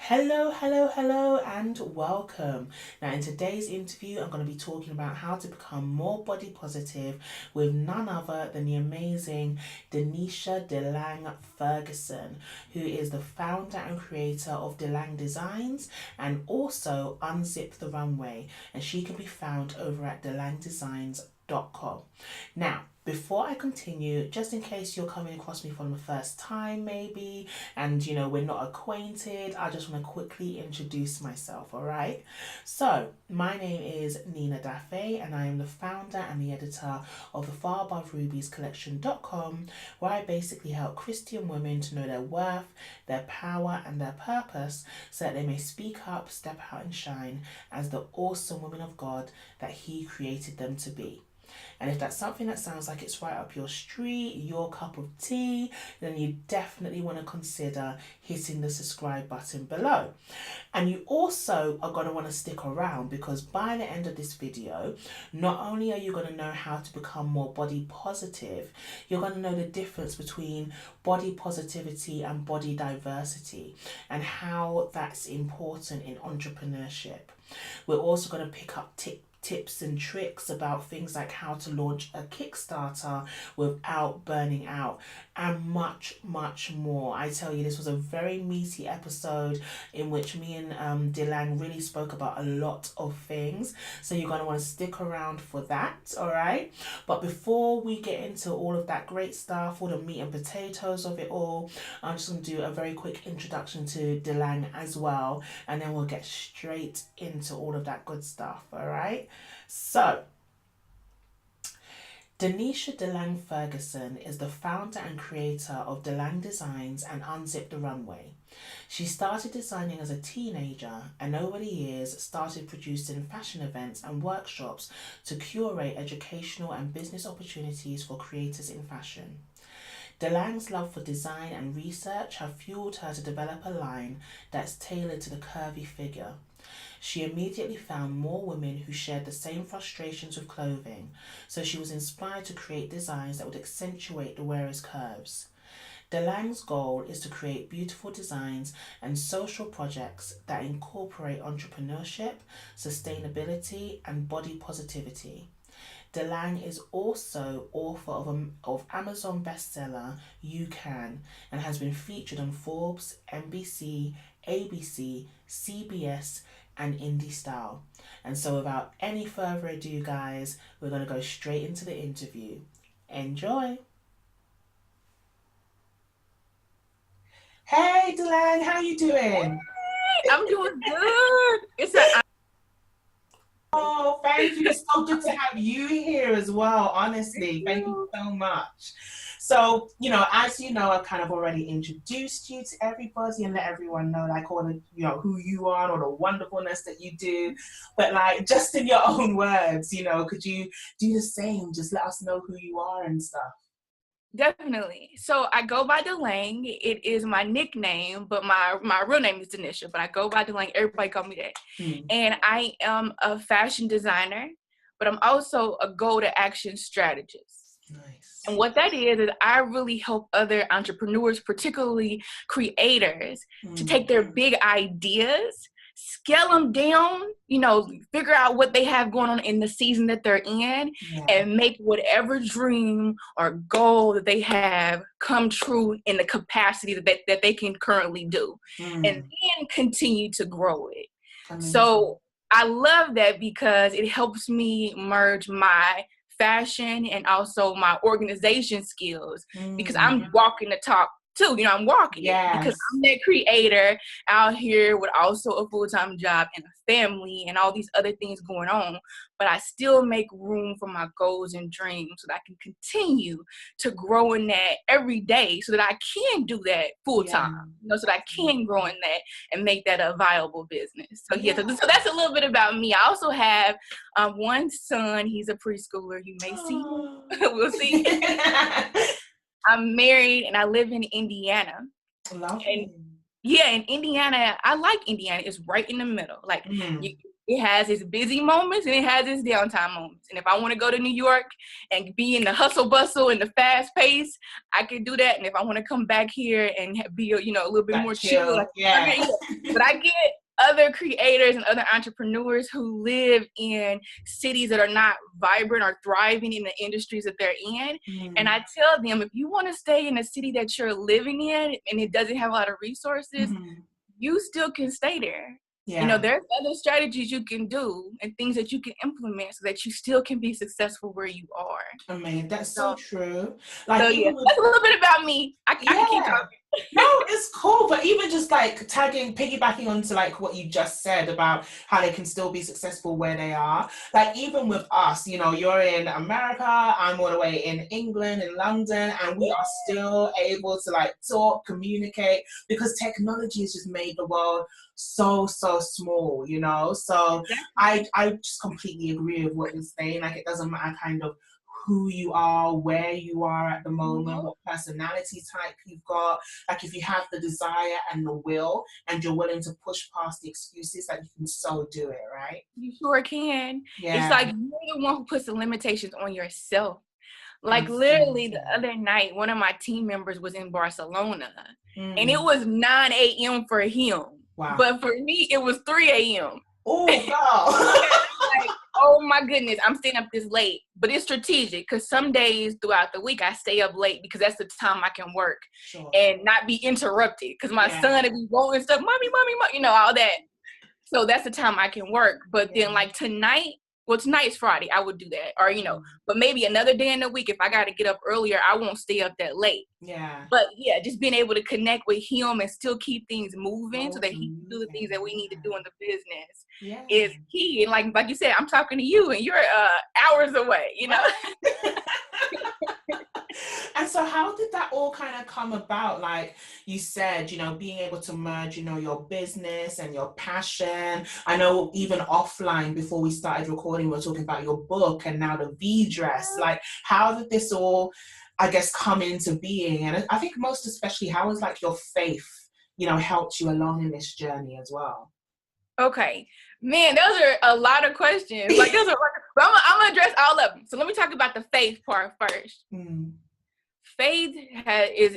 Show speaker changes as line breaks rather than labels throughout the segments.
Hello, hello, hello, and welcome. Now, in today's interview, I'm going to be talking about how to become more body positive with none other than the amazing Denisha Dlang Ferguson, who is the founder and creator of Dlang Designs and also Unzip the Runway. And she can be found over at delangdesigns.com. Now, before I continue, just in case you're coming across me for the first time, maybe, and we're not acquainted, I just want to quickly introduce myself, all right? So, my name is Nina Dafe, and I am the founder and the editor of the Far Above Rubies collection.com, where I basically help Christian women to know their worth, their power, and their purpose so that they may speak up, step out, and shine as the awesome women of God that He created them to be. And if that's something that sounds like it's right up your street, your cup of tea, then you definitely want to consider hitting the subscribe button below. And you also are going to want to stick around because by the end of this video, not only are you going to know how to become more body positive, you're going to know the difference between body positivity and body diversity and how that's important in entrepreneurship. We're also going to pick up tips and tricks about things like how to launch a Kickstarter without burning out and much more. I tell you, this was a very meaty episode in which me and Dlang really spoke about a lot of things, so you're going to want to stick around for that, all right? But before we get into all of that great stuff, all the meat and potatoes of it all, I'm just going to do a very quick introduction to Dlang as well, and then we'll get straight into all of that good stuff, all right? So, Denisha Dlang Ferguson is the founder and creator of Dlang Designs and Unzip the Runway. She started designing as a teenager and over the years started producing fashion events and workshops to curate educational and business opportunities for creators in fashion. Delang's love for design and research have fueled her to develop a line that's tailored to the curvy figure. She immediately found more women who shared the same frustrations with clothing, so she was inspired to create designs that would accentuate the wearer's curves. Delang's goal is to create beautiful designs and social projects that incorporate entrepreneurship, sustainability, and body positivity. Dlang is also author of Amazon bestseller You Can and has been featured on Forbes, NBC, ABC, CBS, and Indie Style. And so without any further ado, guys, we're going to go straight into the interview. Enjoy! Hey Dlang, how you doing?
I'm doing good.
Oh, thank you. It's so good to have you here as well, honestly. Thank you so much. So, as you know, I've kind of already introduced you to everybody and let everyone know, like, all the, who you are, or the wonderfulness that you do. But, like, just in your own words, could you do the same? Just let us know who you are and stuff.
Definitely. So I go by Dlang. It is my nickname, but my real name is Denisha, but I go by Dlang. Everybody call me that. And I am a fashion designer, but I'm also a go-to-action strategist.
Nice.
And what that is I really help other entrepreneurs, particularly creators, to take their big ideas, scale them down, figure out what they have going on in the season that they're in, and make whatever dream or goal that they have come true in the capacity that they can currently do, and then continue to grow it. Amazing. So I love that because it helps me merge my fashion and also my organization skills, because I'm walking the talk too. I'm walking it because I'm that creator out here with also a full-time job and a family and all these other things going on, but I still make room for my goals and dreams so that I can continue to grow in that every day, so that I can do that full-time, so that I can grow in that and make that a viable business. So so that's a little bit about me. I also have one son. He's a preschooler. You may see him. We'll see. I'm married and I live in Indiana.
Lovely.
And in Indiana, I like Indiana. It's right in the middle. Like It has its busy moments and it has its downtime moments. And if I want to go to New York and be in the hustle bustle and the fast pace, I can do that. And if I want to come back here and be, a little bit more chill,
Yeah.
but I get other creators and other entrepreneurs who live in cities that are not vibrant or thriving in the industries that they're in. And I tell them, if you want to stay in a city that you're living in and it doesn't have a lot of resources, you still can stay there.
Yeah.
There's other strategies you can do and things that you can implement so that you still can be successful where you are.
I mean, that's so true.
That's a little bit about me. I can keep talking.
No, it's cool, but even just like piggybacking onto like what you just said about how they can still be successful where they are. Like even with us, you're in America, I'm all the way in England, in London, and we are still able to like talk, communicate, because technology has just made the world so small, So I just completely agree with what you're saying. Like it doesn't matter kind of who you are, where you are at the moment, what personality type you've got. Like if you have the desire and the will and you're willing to push past the excuses, that you can so do it, right?
You sure can. Yeah. It's like you're the one who puts the limitations on yourself. Like literally the other night, one of my team members was in Barcelona and it was 9 a.m. for him. Wow. But for me, it was 3 a.m.
Oh, wow.
Like, oh my goodness, I'm staying up this late. But it's strategic because some days throughout the week I stay up late because that's the time I can work and not be interrupted. Because my son will be going stuff, mommy, all that. So that's the time I can work. But then like tonight's Friday, I would do that. Or, but maybe another day in the week, if I got to get up earlier, I won't stay up that late.
Yeah.
But yeah, just being able to connect with him and still keep things moving so that he can do the things that we need to do in the business is key. And like you said, I'm talking to you and you're hours away,
And so how did that all kind of come about? Like you said, being able to merge, your business and your passion. I know even offline before we started recording, we were talking about your book and now the V-dress. Like how did this all, I guess, come into being? And I think most especially, how has like your faith, helped you along in this journey as well?
Okay. Man, those are a lot of questions. Like but I'm gonna address all of them. So let me talk about the faith part first. Faith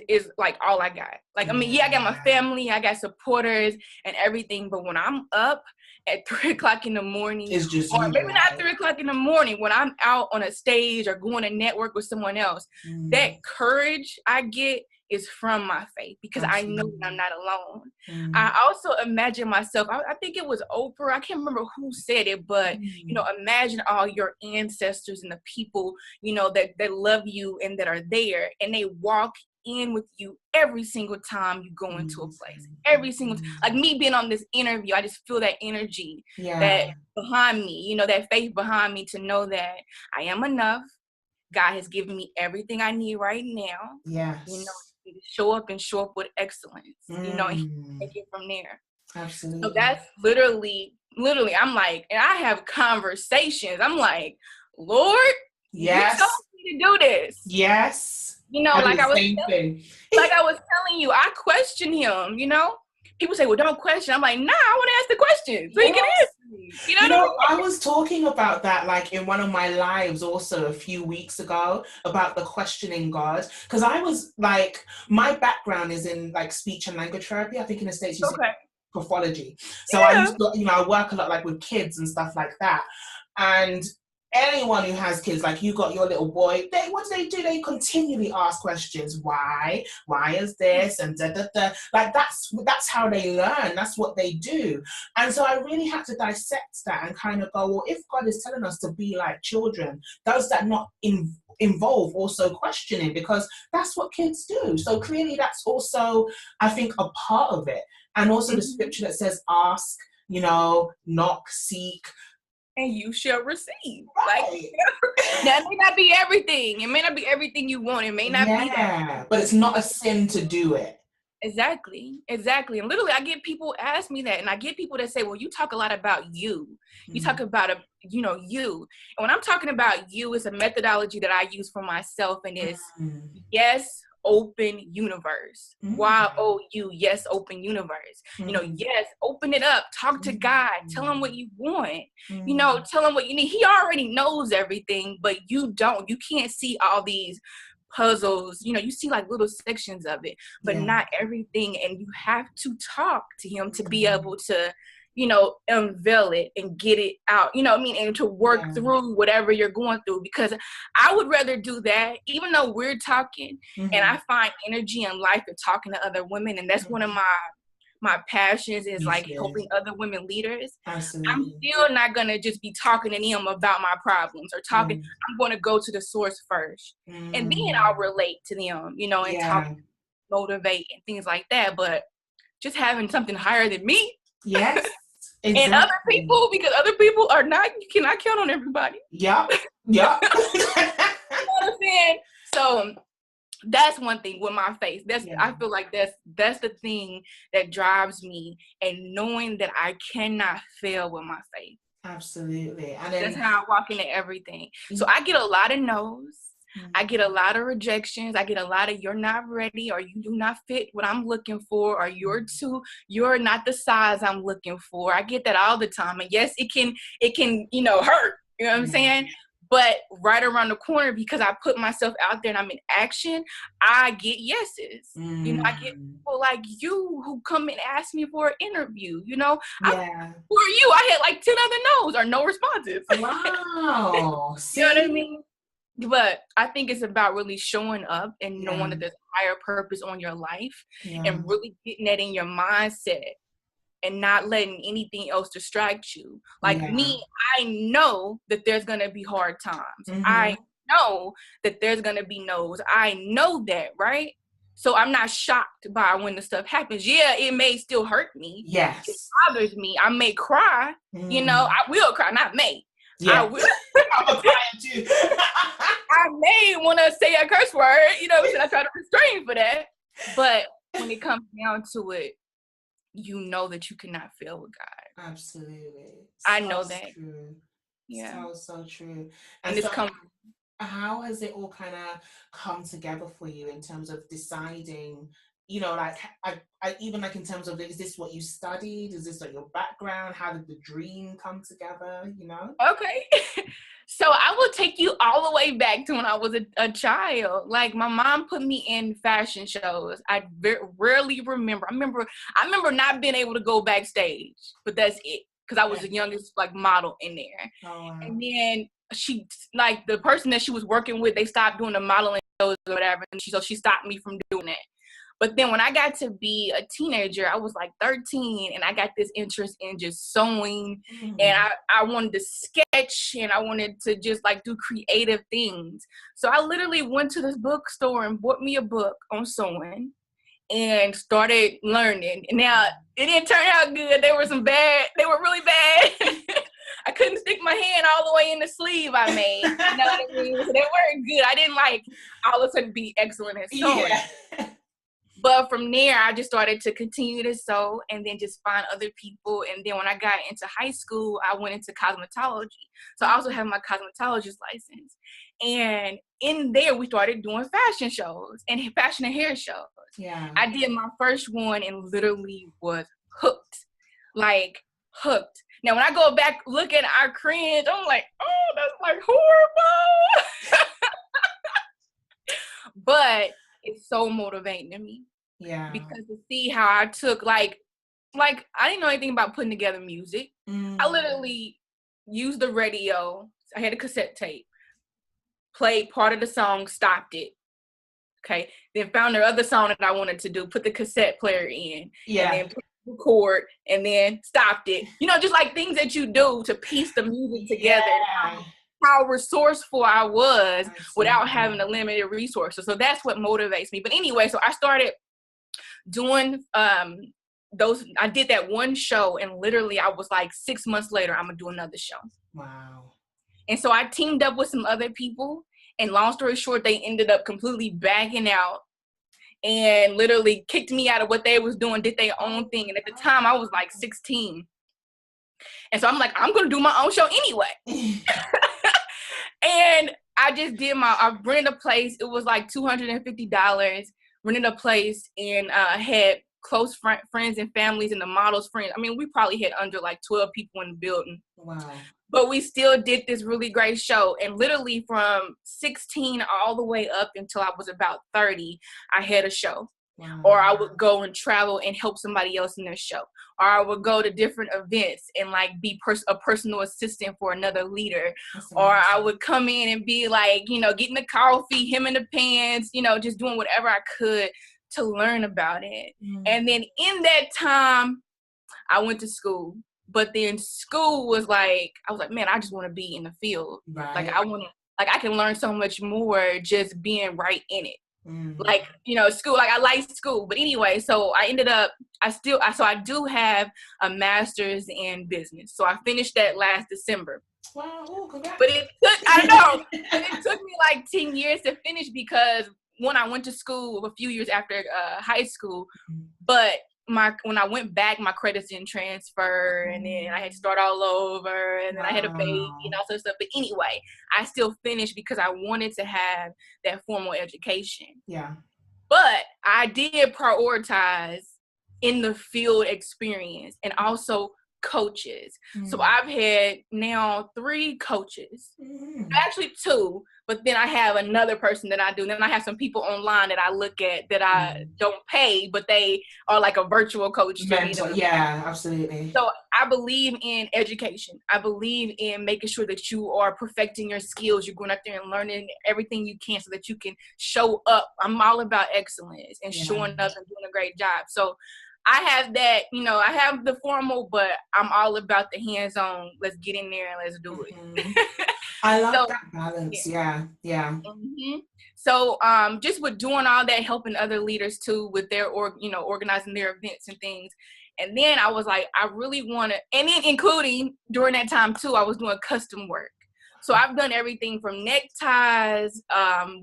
is like all I got. Like, I got my family, I got supporters and everything, but when I'm up at 3 o'clock in the morning,
it's just
or maybe not 3 o'clock in the morning, when I'm out on a stage or going to network with someone else, that courage I get is from my faith because I know that I'm not alone. I also imagine myself, I think it was Oprah, I can't remember who said it, but imagine all your ancestors and the people, that love you and that are there, and they walk in with you every single time you go into a place. Every single like me being on this interview, I just feel that energy that behind me, that faith behind me to know that I am enough. God has given me everything I need right now.
Yes.
To show up with excellence, and take it from there.
Absolutely.
So that's literally, I'm like, and I have conversations. I'm like, Lord,
yes,
you told me to do this.
Yes.
Like I was telling you, I question him, People say, well, don't question. I'm like, nah, I want to ask the questions so he can answer me.
I was talking about that like in one of my lives also a few weeks ago about the questioning God, because I was like, my background is in like speech and language therapy. I think in the States you say pathology. So I used to, I work a lot like with kids and stuff like that. And anyone who has kids, like you got your little boy, what do? They continually ask questions. Why is this? And da, da, da. Like that's how they learn. That's what they do. And so I really had to dissect that and kind of go, well, if God is telling us to be like children, does that not involve also questioning? Because that's what kids do. So clearly that's also, I think, a part of it. And also the scripture that says ask, knock, seek,
and you shall receive.
Right.
Like, that may not be everything. It may not be everything you want. It may not be that.
But it's not a sin to do it.
Exactly. And literally, I get people ask me that, and I get people that say, well, you talk a lot about you. You talk about, you. And when I'm talking about you, it's a methodology that I use for myself, and it's yes, open universe. YOU, yes, open universe. You know, yes, open it up. Talk to God. Tell him what you want. You know, tell him what you need. He already knows everything, but you don't. You can't see all these puzzles. You know, you see like little sections of it, but not everything. And you have to talk to him to be able to, you know, unveil it and get it out, you know what I mean? And to work through whatever you're going through, because I would rather do that, even though we're talking, and I find energy in life of talking to other women. And that's one of my passions is like helping other women leaders.
Absolutely.
I'm still not going to just be talking to them about my problems or talking. I'm going to go to the source first, and then I'll relate to them, you know, and talk, motivate and things like that. But just having something higher than me.
Yes. Exactly.
And other people, because other people are not, you cannot count on everybody.
Yep.
You know what I'm saying? So that's one thing with my faith. I feel like that's the thing that drives me, and knowing that I cannot fail with my faith.
Absolutely. And
that's how I walk into everything. So I get a lot of no's. I get a lot of rejections. I get a lot of, you're not ready, or you do not fit what I'm looking for, or you're not the size I'm looking for. I get that all the time. And yes, it can, you know, hurt. You know what I'm saying? But right around the corner, because I put myself out there and I'm in action, I get yeses. You know, I get people like you who come and ask me for an interview. You know, who are you? I had like 10 other no's or no responses.
Wow.
You know what I mean? But I think it's about really showing up and knowing that there's a higher purpose on your life, and really getting that in your mindset and not letting anything else distract you. Like me, I know that there's going to be hard times. I know that there's going to be no's. I know that, right? So I'm not shocked by when the stuff happens. Yeah, it may still hurt me.
Yes.
It bothers me. I may cry. You know, I will cry, not may.
Yeah.
I will.
I'm crying too.
I may want to say a curse word, you know, I try to restrain for that. But when it comes down to it, you know that you cannot fail with God.
Absolutely.
I know that.
True.
Yeah.
So true.
And it's coming.
How has it all kind of come together for you in terms of deciding, you know, like I even like in terms of, is this what you studied? Is this like your background? How did the dream come together, you know?
Okay. So I will take you all the way back to when I was a child. Like, my mom put me in fashion shows. I rarely remember. I remember not being able to go backstage, but that's it. Because I was the youngest, like, model in there.
Oh, wow.
And then she, like, the person that she was working with, they stopped doing the modeling shows or whatever. And so she stopped me from doing it. But then when I got to be a teenager, I was like 13, and I got this interest in just sewing, and I wanted to sketch, and I wanted to just like do creative things. So I literally went to this bookstore and bought me a book on sewing and started learning. And now it didn't turn out good. They were really bad. I couldn't stick my hand all the way in the sleeve I made. You know what I mean? So they weren't good. I didn't like all of a sudden be excellent at sewing.
Yeah.
But from there, I just started to continue to sew and then just find other people. And then when I got into high school, I went into cosmetology. So I also have my cosmetologist license. And in there, we started doing fashion shows and fashion and hair shows.
Yeah.
I did my first one and literally was hooked. Like, hooked. Now, when I go back looking, I cringe. I'm like, oh, that's like horrible. But it's so motivating to me.
Yeah.
Because to see how I took, like I didn't know anything about putting together music. I literally used the radio. I had a cassette tape. Played part of the song, stopped it. Okay. Then found the other song that I wanted to do, put the cassette player in.
Yeah.
And then record, and then stopped it. You know, just like things that you do to piece the music together.
Yeah.
How resourceful I was without having a limited resources. So that's what motivates me. But anyway, so I started doing I did that one show, and literally I was like 6 months later, I'm gonna do another show.
Wow.
And so I teamed up with some other people, and long story short, they ended up completely backing out and literally kicked me out of what they was doing, did their own thing. And at the time I was like 16. And so I'm like, I'm gonna do my own show anyway. And I just did I rented a place. It was like $250. rented a place and had close friends and families and the models' friends. I mean, we probably had under like 12 people in the building.
Wow.
But we still did this really great show. And literally from 16 all the way up until I was about 30, I had a show. Wow. Or I would go and travel and help somebody else in their show. Or I would go to different events and like be a personal assistant for another leader. Or I would come in and be like, you know, getting the coffee, hemming the pants, you know, just doing whatever I could to learn about it. And then in that time, I went to school. But then school was like, I was like, man, I just want to be in the field. Right. Like I want to, like I can learn so much more just being right in it. Like, you know, school, like I like school. But anyway, so I ended up, so I do have a master's in business. So I finished that last December.
Wow, ooh, congrats.
But it took, I know, but it took me like 10 years to finish because when I went to school a few years after high school, but when I went back, my credits didn't transfer, and then I had to start all over, and then I had a baby and all sorts of stuff. But anyway, I still finished because I wanted to have that formal education.
Yeah.
But I did prioritize in the field experience and also coaches. So I've had now 3 coaches, actually 2, but then I have another person that I do. And then I have some people online that I look at that I don't pay, but they are like a virtual coach.
Mentor. Yeah, absolutely.
So I believe in education. I believe in making sure that you are perfecting your skills. You're going out there and learning everything you can so that you can show up. I'm all about excellence and showing up and doing a great job. So I have that, you know, I have the formal, but I'm all about the hands-on. Let's get in there and let's do it.
I love that balance. Yeah.
So just with doing all that, helping other leaders too with their, organizing their events and things. And then I was like, I really want to, and then including during that time too, I was doing custom work. So I've done everything from neckties,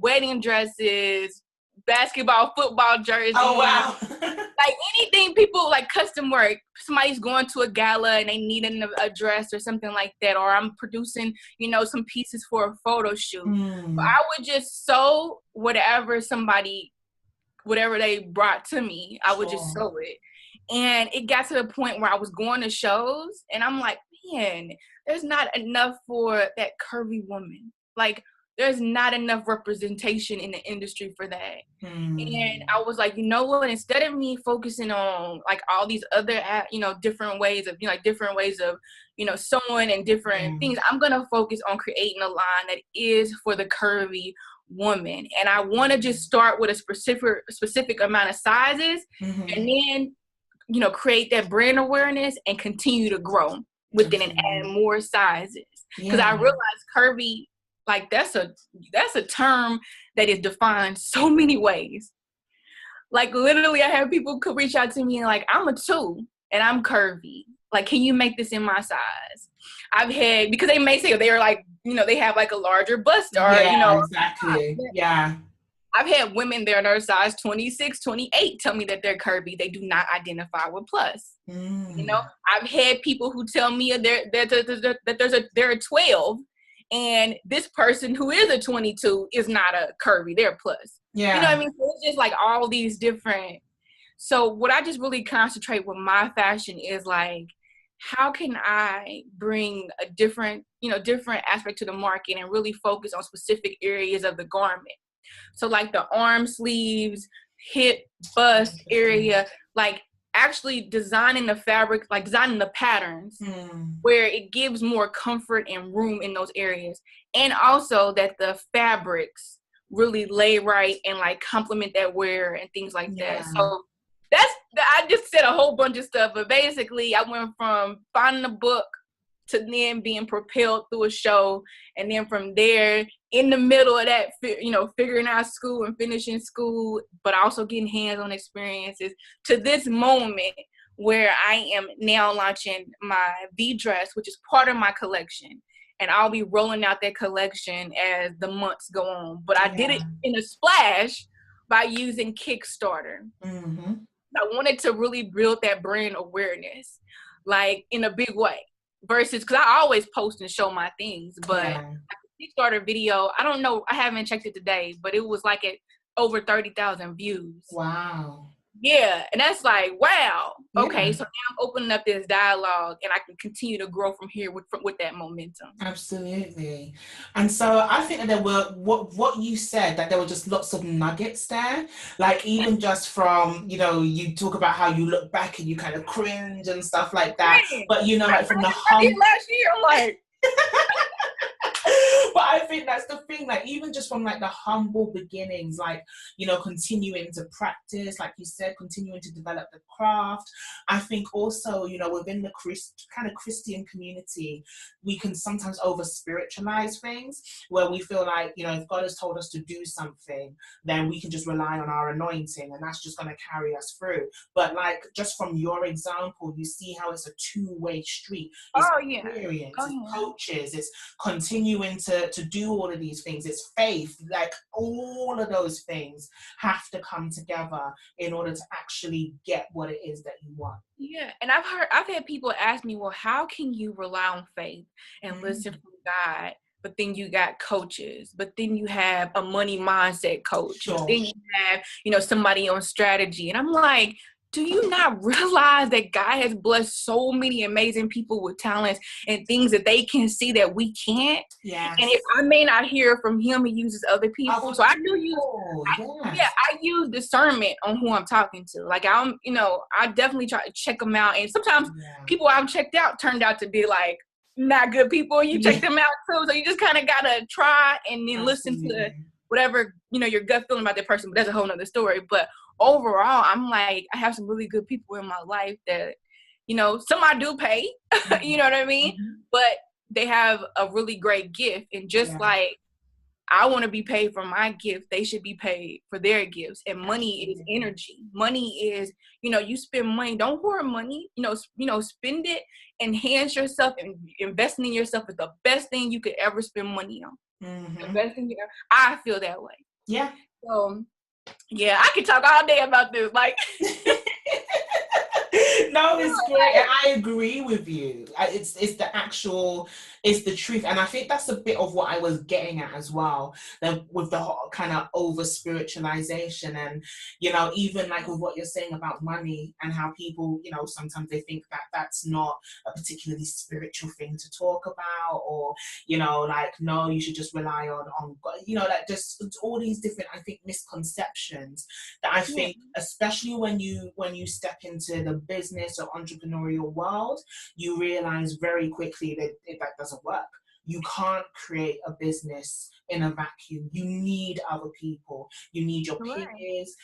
wedding dresses, basketball, football jerseys.
Oh, wow.
Like anything people like custom work. Somebody's going to a gala and they need a dress or something like that. Or I'm producing, you know, some pieces for a photo shoot. But I would just sew whatever they brought to me. I would just sew it. And it got to the point where I was going to shows and I'm like, man, there's not enough for that curvy woman. Like, there's not enough representation in the industry for that. And I was like, you know what, instead of me focusing on like all these other, different ways of, sewing and different things, I'm going to focus on creating a line that is for the curvy woman. And I want to just start with a specific amount of sizes and then, create that brand awareness and continue to grow within and add more sizes. Because I realized curvy, like that's a term that is defined so many ways. Like literally I have people could reach out to me and like, I'm a 2 and I'm curvy. Like, can you make this in my size? I've had, because they may say they're like, they have like a larger bust or,
exactly. Yeah.
I've had women that are size 26, 28 tell me that they're curvy. They do not identify with plus. I've had people who tell me they're a 12. And this person who is a 22 is not a curvy, they're a plus. Yeah. You know what I mean? So it's just like all these different. So what I just really concentrate with my fashion is like, how can I bring a different aspect to the market and really focus on specific areas of the garment? So like the arm sleeves, hip, bust area, like actually designing the fabric, like designing the patterns where it gives more comfort and room in those areas. And also that the fabrics really lay right and like complement that wear and things like that. So I just said a whole bunch of stuff, but basically I went from finding a book to then being propelled through a show. And then from there, in the middle of that, figuring out school and finishing school, but also getting hands-on experiences to this moment where I am now launching my V-dress, which is part of my collection. And I'll be rolling out that collection as the months go on. But I did it in a splash by using Kickstarter. I wanted to really build that brand awareness, like in a big way. Versus, because I always post and show my things, but Kickstarter video, I don't know, I haven't checked it today, but it was like at over 30,000 views.
Wow.
Yeah, and that's like, wow. Okay,
Yeah.
so now I'm opening up this dialogue, and I can continue to grow from here with that momentum.
Absolutely. And so I think that there were what you said, that there were just lots of nuggets there. Like even just from, you talk about how you look back and you kind of cringe and stuff like that. But like from the
I did last year, I'm like
but I think that's the thing, like even just from like the humble beginnings, like continuing to practice, like you said, continuing to develop the craft. I think also within the kind of Christian community, we can sometimes over spiritualize things, where we feel like if God has told us to do something, then we can just rely on our anointing and that's just going to carry us through. But like just from your example, you see how it's a two-way street. It's experience, it's coaches, it's continuing to do all of these things, it's faith, like all of those things have to come together in order to actually get what it is that you want.
Yeah, and I've had people ask me, well, how can you rely on faith and listen from God, but then you got coaches, but then you have a money mindset coach,
Sure.
But then you have somebody on strategy, and I'm like, do you not realize that God has blessed so many amazing people with talents and things that they can see that we can't?
Yes.
And if I may not hear from him, he uses other people. So I do use, I use discernment on who I'm talking to. Like I definitely try to check them out. And sometimes people I've checked out turned out to be like not good people. You check them out too. So you just kind of gotta try and then listen to whatever your gut feeling about that person. But that's a whole nother story. But overall, I'm like, I have some really good people in my life that, some I do pay, you know what I mean? But they have a really great gift. And just like I want to be paid for my gift, they should be paid for their gifts. And money is energy. Money is, you spend money, don't hoard money, spend it, enhance yourself, and investing in yourself is the best thing you could ever spend money on. The best thing I feel that way.
Yeah.
So yeah, I could talk all day about this. Like,
no, it's great. And I agree with you. It's the truth. And I think that's a bit of what I was getting at as well, that with the whole kind of over spiritualization and, even like with what you're saying about money and how people, sometimes they think that that's not a particularly spiritual thing to talk about, or, like, no, you should just rely on God, like just all these different, I think, misconceptions that I think, especially when you step into the business or entrepreneurial world, you realize very quickly that that doesn't work. You can't create a business in a vacuum. You need other people. You need your peers,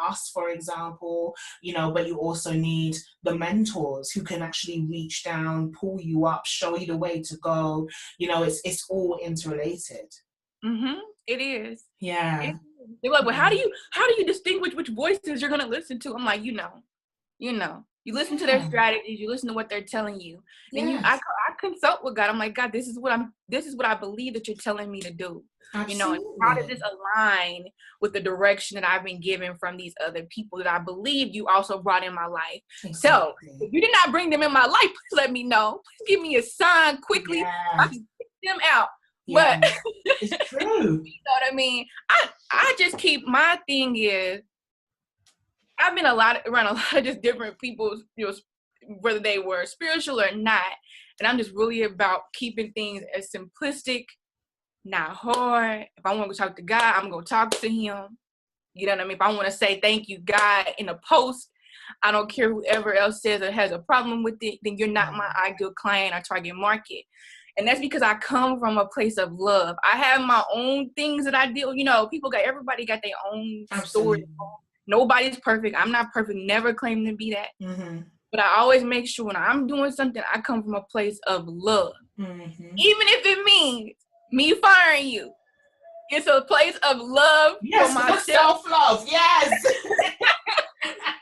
us, for example, but you also need the mentors who can actually reach down, pull you up, show you the way to go. It's all interrelated.
It is.
Yeah.
They're like, well, how do you distinguish which voices you're gonna listen to? I'm like, you listen to their strategies, you listen to what they're telling you. Then I consult with God. I'm like, God, this is what I believe that you're telling me to do.
Absolutely.
And how does this align with the direction that I've been given from these other people that I believe you also brought in my life? Exactly. So if you did not bring them in my life, please let me know. Please give me a sign quickly. I can pick them out.
Yeah, but it's true.
You know what I mean? I just keep, my thing is, I've been around a lot of just different people, whether they were spiritual or not. And I'm just really about keeping things as simplistic, not hard. If I want to talk to God, I'm going to talk to him. You know what I mean? If I want to say thank you, God, in a post, I don't care whoever else says or has a problem with it, then you're not my ideal client or target market. And that's because I come from a place of love. I have my own things that I deal, everybody got their own story. Nobody's perfect. I'm not perfect. Never claim to be that. But I always make sure when I'm doing something, I come from a place of love. Even if it means me firing you. It's a place of love for myself.
Self-love, yes.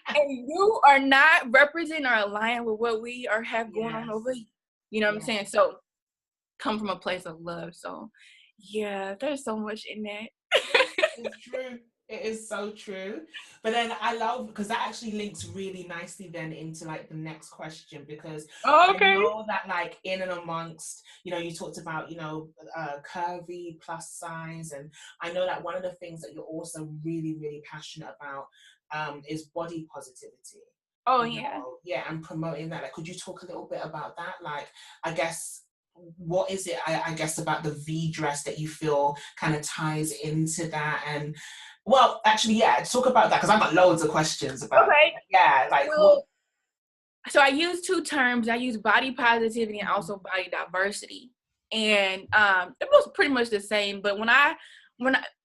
And you are not representing or aligned with what we have going on over here. You know what I'm saying? So come from a place of love. So yeah, there's so much in that.
It's true. It is so true. But then I love, because that actually links really nicely then into like the next question, because
Oh,
I
okay.
know that like in and amongst, you talked about, curvy plus size. And I know that one of the things that you're also really, really passionate about is body positivity.
Oh yeah.
Yeah, and promoting that. Like, could you talk a little bit about that? Like, I guess, what is it, I guess, about the V dress that you feel kind of ties into that? And well, actually, yeah, talk about that, because I've got loads of questions about
Okay.
that. Yeah, like what?
Well, so I use two terms. I use body positivity and also body diversity. And they're both pretty much the same. But when I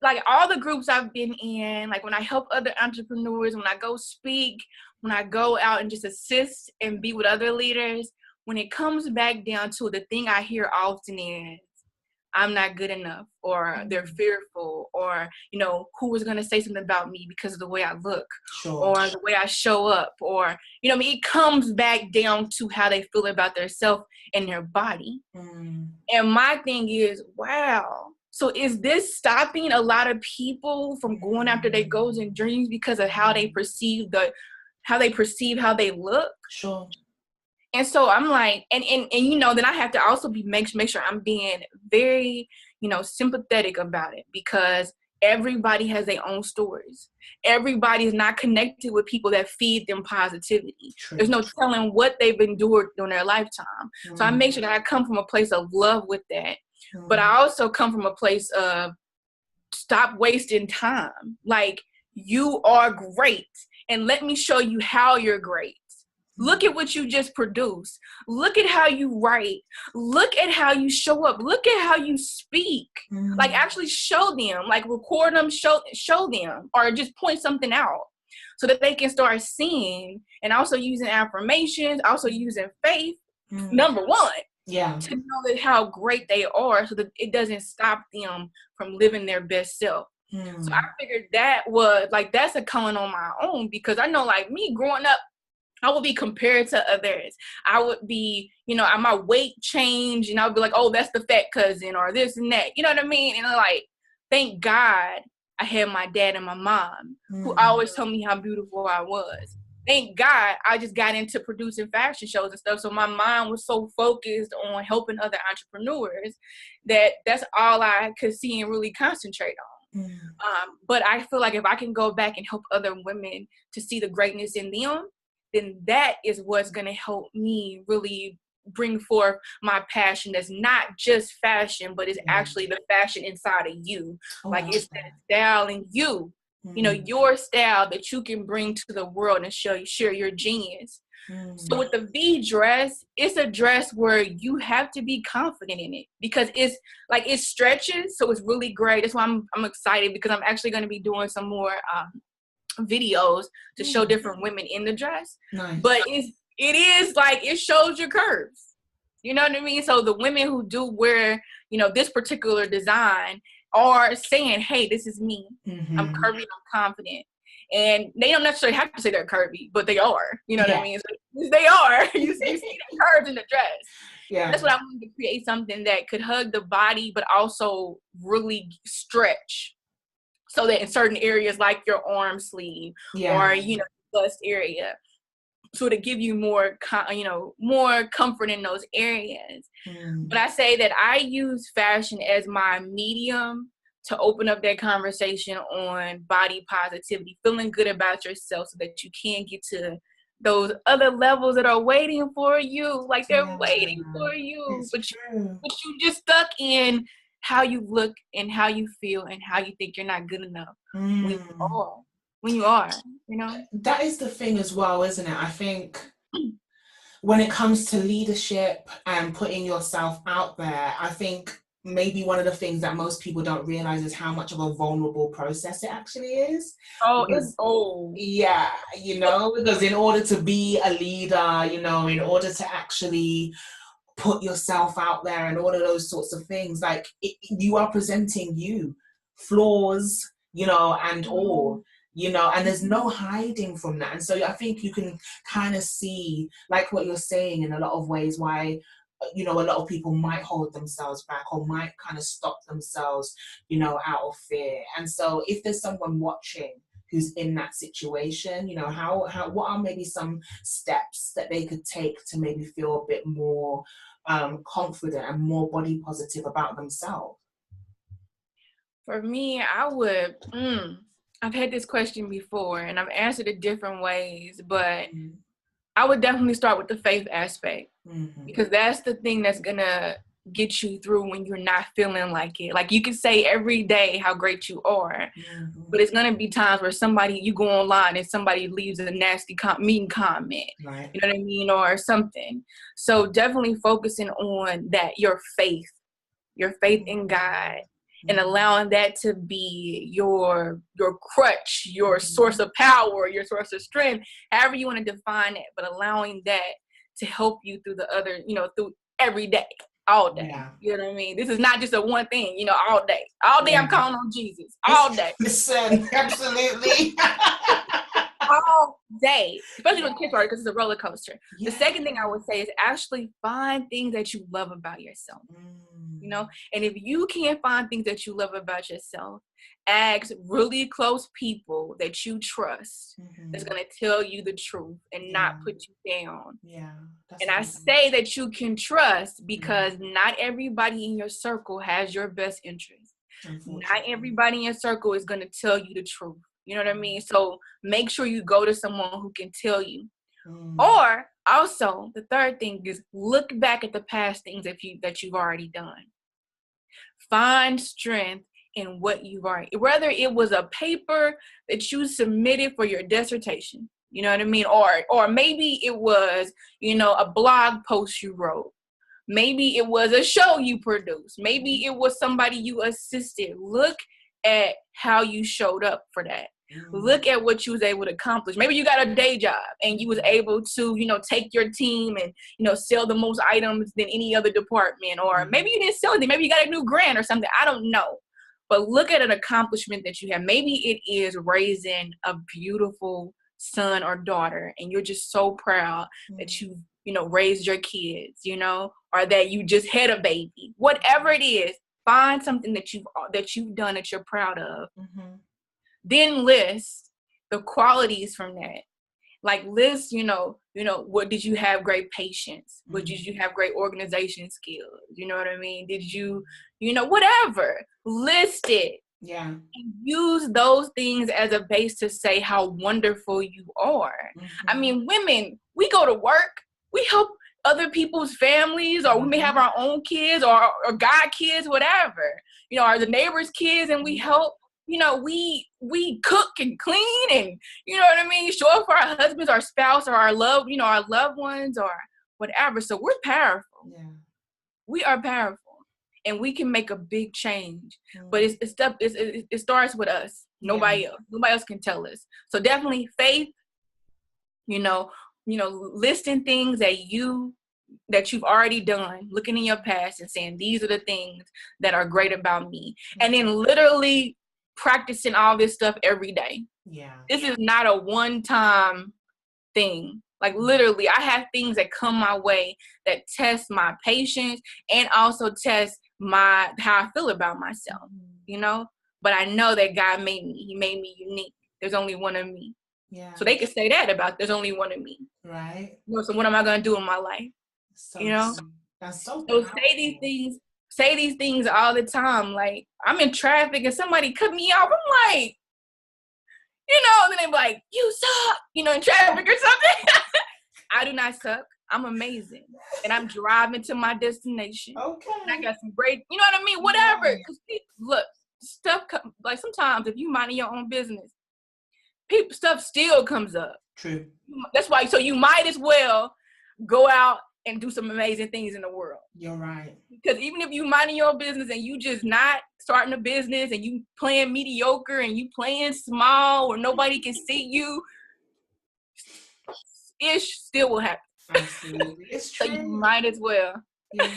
like all the groups I've been in, like when I help other entrepreneurs, when I go speak, when I go out and just assist and be with other leaders, when it comes back down to it, the thing I hear often is I'm not good enough, or they're fearful, or, who is going to say something about me because of the way I look,
Sure.
or the way I show up, or, it comes back down to how they feel about themselves and their body. And my thing is, wow. So is this stopping a lot of people from going after their goals and dreams because of how they perceive how they look?
Sure.
And so I'm like, and then I have to also make sure I'm being very, sympathetic about it, because everybody has their own stories. Everybody is not connected with people that feed them positivity.
True.
There's no telling what they've endured during their lifetime. So I make sure that I come from a place of love with that. But I also come from a place of stop wasting time. Like, you are great, and let me show you how you're great. Look at what you just produced. Look at how you write. Look at how you show up. Look at how you speak. Like, actually show them, like record them, show them, or just point something out so that they can start seeing, and also using affirmations, also using faith, number one, to know that how great they are, so that it doesn't stop them from living their best self. So I figured that was like, that's a calling on my own, because I know, like me growing up, I would be compared to others. I would be, my weight changed, and I would be like, oh, that's the fat cousin, or this and that. You know what I mean? And I'm like, thank God I had my dad and my mom who always told me how beautiful I was. Thank God I just got into producing fashion shows and stuff. So my mind was so focused on helping other entrepreneurs that's all I could see and really concentrate on. But I feel like if I can go back and help other women to see the greatness in them, then that is what's going to help me really bring forth my passion. That's not just fashion, but it's actually the fashion inside of you. Like, it's that style in you, your style that you can bring to the world and share your genius. So with the V dress, it's a dress where you have to be confident in it, because it's like, it stretches. So it's really great. That's why I'm excited, because I'm actually going to be doing some more videos to show different women in the dress.
Nice.
But it is like, it shows your curves. You know what I mean? So the women who do wear, this particular design are saying, hey, this is me. I'm curvy, I'm confident. And they don't necessarily have to say they're curvy, but they are. You know what I mean? So they are. You see the curves in the dress. Yeah. That's what I wanted to create, something that could hug the body, but also really stretch. So that in certain areas, like your arm sleeve, or, bust area, so to give you more, more comfort in those areas. But I say that I use fashion as my medium to open up that conversation on body positivity, feeling good about yourself, so that you can get to those other levels that are waiting for you. Like, they're waiting for you, but you just stuck in how you look and how you feel and how you think you're not good enough when you are,
That is the thing as well, isn't it? I think when it comes to leadership and putting yourself out there, I think maybe one of the things that most people don't realize is how much of a vulnerable process it actually is. Yeah, because in order to be a leader, in order to actually put yourself out there and all of those sorts of things, like you are presenting you, flaws, and all, and there's no hiding from that. And so I think you can kind of see, like what you're saying, in a lot of ways, why you know, a lot of people might hold themselves back or might kind of stop themselves, you know, out of fear. And so if there's someone watching who's in that situation, you know, what are maybe some steps that they could take to maybe feel a bit more confident and more body positive about themselves?
For me, I would, I've had this question before and I've answered it different ways, but I would definitely start with the faith aspect, because that's the thing that's gonna get you through when you're not feeling like it. Like, you can say every day how great you are, but it's gonna be times where you go online and somebody leaves a nasty mean comment,
right.
You know what I mean, or something. So definitely focusing on that, your faith in God, and allowing that to be your crutch, your source of power, your source of strength, however you want to define it, but allowing that to help you through the other, you know, through every day, all day.
Yeah.
You know what I mean? This is not just a one thing, you know, all day. All day I'm calling on Jesus. All day.
Listen, absolutely.
All day. Especially with kids, because it's a roller coaster. The second thing I would say is actually find things that you love about yourself. You know, and if you can't find things that you love about yourself, ask really close people that you trust that's going to tell you the truth and not put you down. And I say that you can trust because not everybody in your circle has your best interest. Not everybody in your circle is going to tell you the truth. You know what I mean? So make sure you go to someone who can tell you. Or also, the third thing is look back at the past things that you've already done. Find strength in what you've already, whether it was a paper that you submitted for your dissertation, you know what I mean? Or maybe it was, you know, a blog post you wrote. Maybe it was a show you produced. Maybe it was somebody you assisted. Look at how you showed up for that. Look at what you was able to accomplish. Maybe you got a day job and you was able to, you know, take your team and, you know, sell the most items than any other department. Or maybe you didn't sell anything. Maybe you got a new grant or something. I don't know. But look at an accomplishment that you have. Maybe it is raising a beautiful son or daughter and you're just so proud that you know, raised your kids, you know, or that you just had a baby. Whatever it is, find something that you've done that you're proud of. Then list the qualities from that. Like list, you know, what did you have? Great patience. What did you have? Great organization skills. You know what I mean? Did you, you know, whatever. List it.
Yeah.
And use those things as a base to say how wonderful you are. I mean, women, we go to work, we help other people's families, or we may have our own kids or God kids, whatever, you know, or the neighbors' kids, and we help. You know, we cook and clean and, you know what I mean, show up for our husbands, our spouse, or our loved ones or whatever. So we're powerful.
Yeah.
We are powerful and we can make a big change. But it starts with us. Nobody else can tell us. So definitely faith, you know, listing things that you've already done, looking in your past and saying, these are the things that are great about me. And then literally practicing all this stuff every day.
Yeah.
This is not a one-time thing. Like literally, I have things that come my way that test my patience and also test how I feel about myself, you know? But I know that God made me. He made me unique. There's only one of me.
Yeah.
So they could say that about there's only one of me.
Right.
You know, so what am I going to do in my life?
So,
you know?
That's so
So say these things all the time. Like, I'm in traffic and somebody cut me off. I'm like, you know, then they be like, you suck, you know, in traffic or something. I do not suck. I'm amazing. And I'm driving to my destination.
Okay.
And I got some great, you know what I mean? Whatever. Look, like sometimes if you mind your own business, stuff still comes up.
True.
That's why, so you might as well go out and do some amazing things in the world.
You're right.
Because even if you minding your business and you just not starting a business and you playing mediocre and you playing small where nobody can see you, ish still will happen.
Absolutely. It's true.
So you might as well.
Yeah.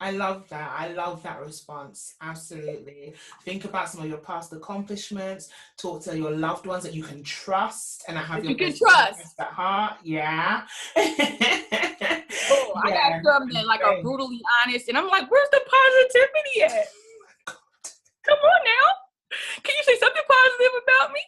I love that. I love that response. Absolutely. Think about some of your past accomplishments. Talk to your loved ones that you can trust and that have your
best interest
at heart. Yeah.
Oh, I got some that like are
Right.
brutally honest, and I'm like, where's the positivity at? Come on now. Can you say something positive about me?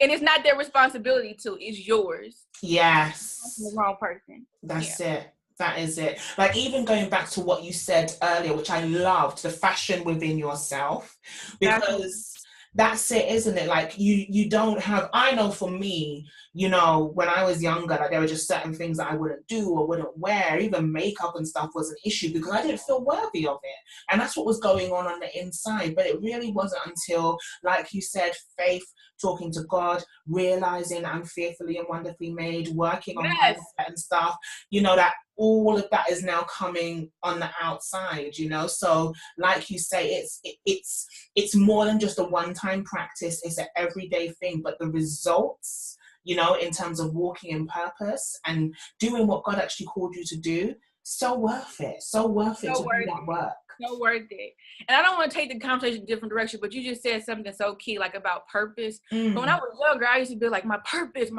And it's not their responsibility to, it's yours.
Yes.
That's the wrong person.
That's it. That is it. Like, even going back to what you said earlier, which I loved, the fashion within yourself, because that's it, isn't it? Like, you don't have, I know for me, you know, when I was younger, like, there were just certain things that I wouldn't do or wouldn't wear. Even makeup and stuff was an issue because I didn't feel worthy of it. And that's what was going on the inside. But it really wasn't until, like you said, faith, talking to God, realizing I'm fearfully and wonderfully made, working on mindset and stuff, you know, that all of that is now coming on the outside, you know. So like you say, it's more than just a one-time practice, it's an everyday thing, but the results, you know, in terms of walking in purpose and doing what God actually called you to do, so worth it to do that work.
So worth it. And I don't want to take the conversation in a different direction, but you just said something so key, like about purpose. So when I was younger, I used to be like, my purpose,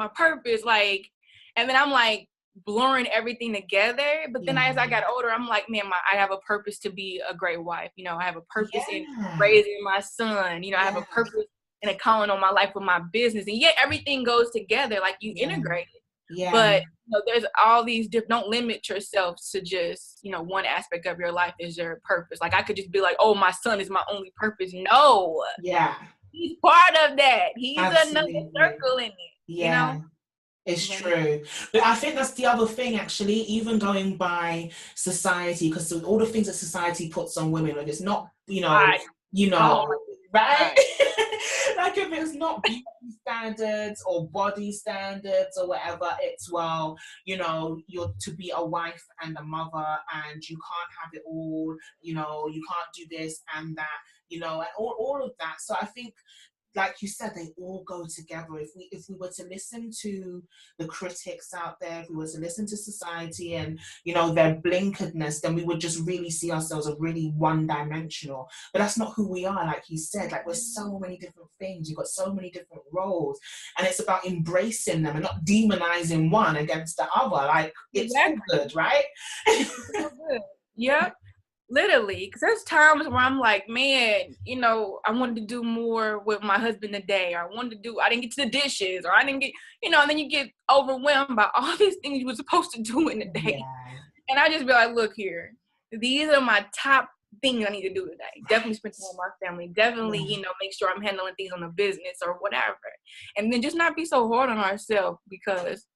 like, and then I'm like blurring everything together. But then as I got older, I'm like, man, I have a purpose to be a great wife. You know, I have a purpose in raising my son. You know, I have a purpose and a calling on my life with my business. And yet everything goes together, like you integrate it. But you know, there's all these don't limit yourself to just, you know, one aspect of your life is your purpose. Like I could just be like, oh, my son is my only purpose. No. He's part of that. He's another circle in it. You know?
It's true. But I think that's the other thing, actually, even going by society, because all the things that society puts on women, if it's not, right? Like if it's not beauty standards or body standards or whatever, it's, well, you know, you're to be a wife and a mother and you can't have it all, you know, you can't do this and that, you know, and all of that. So I think, like you said, they all go together. If we were to listen to the critics out there, if we were to listen to society and, you know, their blinkeredness, then we would just really see ourselves as really one-dimensional. But that's not who we are, like you said. Like, we're so many different things. You've got so many different roles. And it's about embracing them and not demonizing one against the other. Like, it's all good, right?
It's all good. Yep. Literally, because there's times where I'm like, man, you know, I wanted to do more with my husband today, or I didn't get to the dishes, or I didn't get, you know, and then you get overwhelmed by all these things you were supposed to do in the day. And I just be like, look here, these are my top things I need to do today. Definitely spend time with my family. Definitely, you know, make sure I'm handling things on the business or whatever. And then just not be so hard on ourselves, because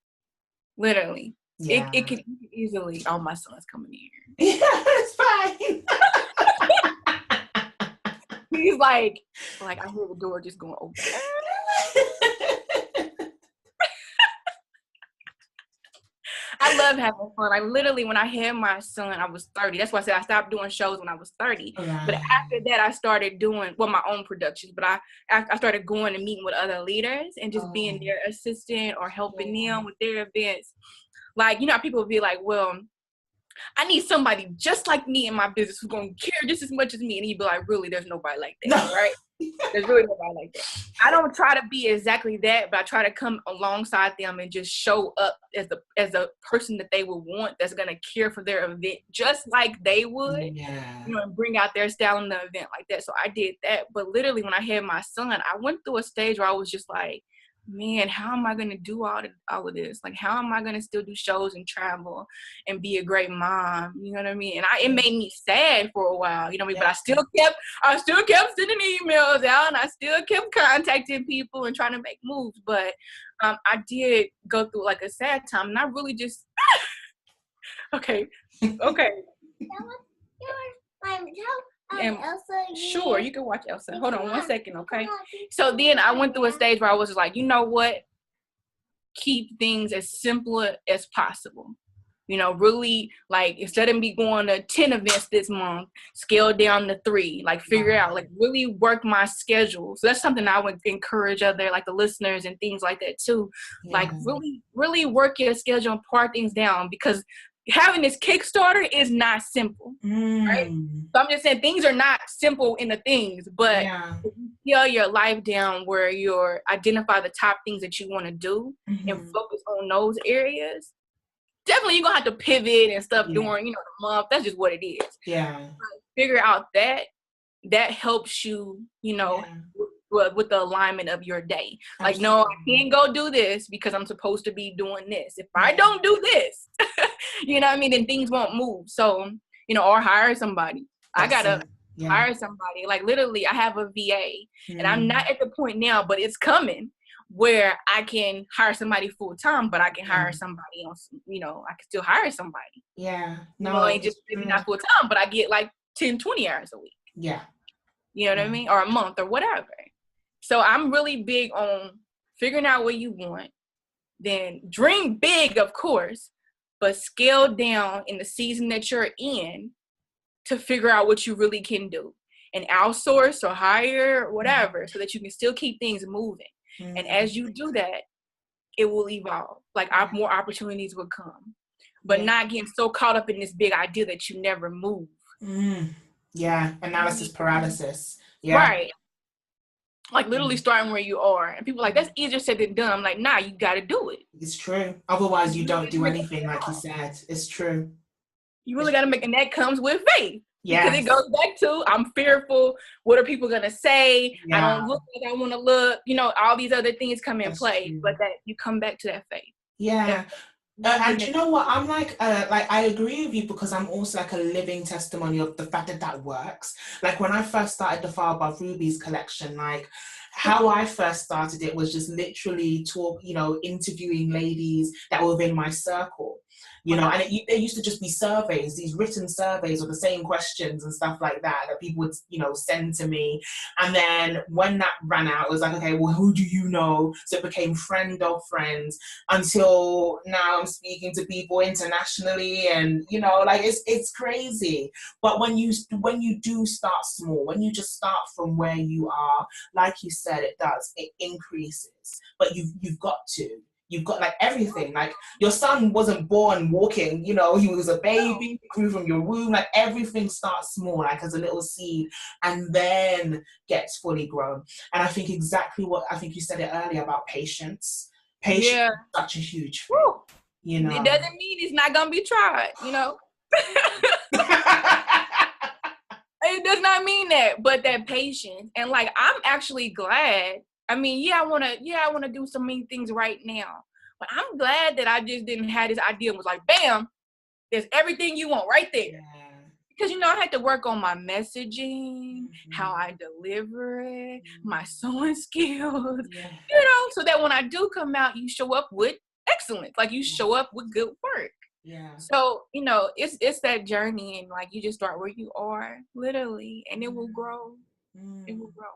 literally, it can easily, oh, my son's coming in.
Yeah, it's fine.
He's like I hear the door just going open. I love having fun. Like, literally, when I had my son, I was 30. That's why I said I stopped doing shows when I was 30. But after that, I started doing, well, my own productions. But I started going and meeting with other leaders and just being their assistant or helping them with their events. Like, you know, people would be like, well, I need somebody just like me in my business who's going to care just as much as me. And he'd be like, really, there's nobody like that, right? There's really nobody like that. I don't try to be exactly that, but I try to come alongside them and just show up as a person that they would want, that's going to care for their event just like they would, you know, and bring out their style in the event like that. So I did that. But literally, when I had my son, I went through a stage where I was just like, man, how am I going to do all of this? Like, how am I going to still do shows and travel and be a great mom? You know what I mean? And it made me sad for a while, you know what I mean? But I still kept sending emails out, and I still kept contacting people and trying to make moves. But I did go through like a sad time, and I really just, okay. Elsa, sure, you can watch Elsa. Hold on 1 second, okay? So then I went through a stage where I was just like, you know what? Keep things as simple as possible. You know, really, like, instead of me going to 10 events this month, scale down to 3. Like, figure out, like, really work my schedule. So that's something I would encourage other, like, the listeners and things like that too. Like, really, really work your schedule and part things down, because having this Kickstarter is not simple, right? So I'm just saying, things are not simple in the things, but if you scale your life down where you're identify the top things that you want to do and focus on those areas, definitely you're gonna have to pivot and stuff
Yeah.
during, the month. That's just what it is.
Yeah.
Figure out that helps you,
Yeah.
with the alignment of your day. Like, no,
Absolutely.
I can't go do this because I'm supposed to be doing this. If I
Yeah.
don't do this, you know what I mean, then things won't move. So, or hire somebody. I gotta hire somebody. Like, literally, I have a VA, and I'm not at the point now, but it's coming where I can hire somebody full time, but I can hire somebody else. I can still hire somebody.
Yeah. No,
and just maybe not full time, but I get like 10, 20 hours a week.
Yeah.
You know what I mean? Or a month or whatever. So I'm really big on figuring out what you want. Then dream big, of course, but scale down in the season that you're in to figure out what you really can do. And outsource or hire or whatever so that you can still keep things moving. And as you do that, it will evolve. Like more opportunities will come. But not getting so caught up in this big idea that you never move.
Yeah, analysis paralysis. Yeah.
Right. Like literally starting where you are. And people are like, that's easier said than done. I'm like, nah, you got to do it.
It's true. Otherwise, you don't do anything, like you said. It's true.
You really got to and that comes with faith.
Yes.
Because it goes back to, I'm fearful. What are people going to say? I don't look like I want to look. All these other things come in play. True. But that you come back to that faith.
Yeah. And you know what? I'm like I agree with you because I'm also like a living testimony of the fact that works. Like when I first started the Far Above Rubies collection, like how I first started it was just literally interviewing ladies that were within my circle. And there used to just be surveys, these written surveys of the same questions and stuff like that people would, send to me. And then when that ran out, it was like, okay, well, who do you know? So it became friend of friends until now I'm speaking to people internationally and, it's crazy. But when you do start small, when you just start from where you are, like you said, it increases. But you've got like everything. Like your son wasn't born walking, he was a baby, grew from your womb. Like everything starts small, like as a little seed, and then gets fully grown. And I think exactly what I think you said it earlier about patience. Patience is such a huge thing.
It doesn't mean it's not gonna be tried, It does not mean that, but that patience. And like I'm actually glad. I mean, I wanna do so many things right now. But I'm glad that I just didn't have this idea and was like, bam, there's everything you want right there. Yeah. Because I had to work on my messaging, how I deliver it, my sewing skills, so that when I do come out, you show up with excellence. Like you show up with good work. Yeah. So, it's that journey, and like you just start where you are, literally, and it will grow. It will grow.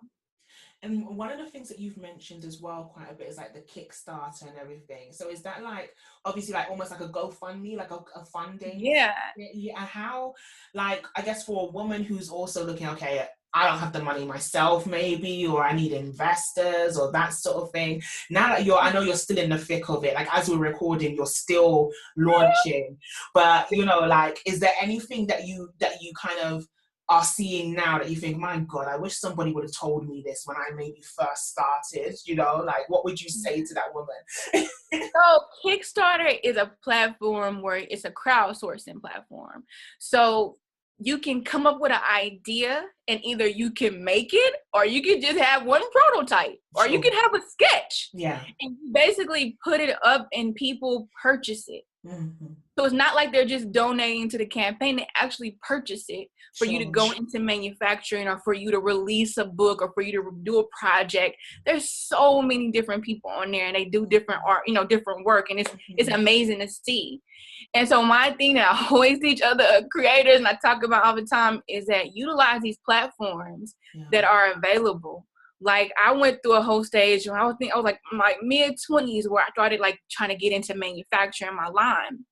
And one of the things that you've mentioned as well quite a bit is like the Kickstarter and everything. So is that like obviously like almost like a GoFundMe, like a funding?
Yeah.
Yeah. How, like, I guess for a woman who's also looking, okay, I don't have the money myself maybe, or I need investors or that sort of thing. Now that I know you're still in the thick of it, like as we're recording, you're still launching, but like, is there anything that you kind of are seeing now that you think, my God, I wish somebody would have told me this when I maybe first started, like what would you say to that woman?
So Kickstarter is a platform where it's a crowdsourcing platform. So you can come up with an idea and either you can make it or you can just have one prototype or you can have a sketch. Yeah. And you basically put it up and people purchase it. Mm-hmm. So it's not like they're just donating to the campaign. They actually purchase it for you to go into manufacturing or for you to release a book or for you to do a project. There's so many different people on there and they do different art, different work. And it's amazing to see. And so my thing that I always teach other creators and I talk about all the time is that utilize these platforms that are available. Like I went through a whole stage when I was like my mid-20s where I started like trying to get into manufacturing my line.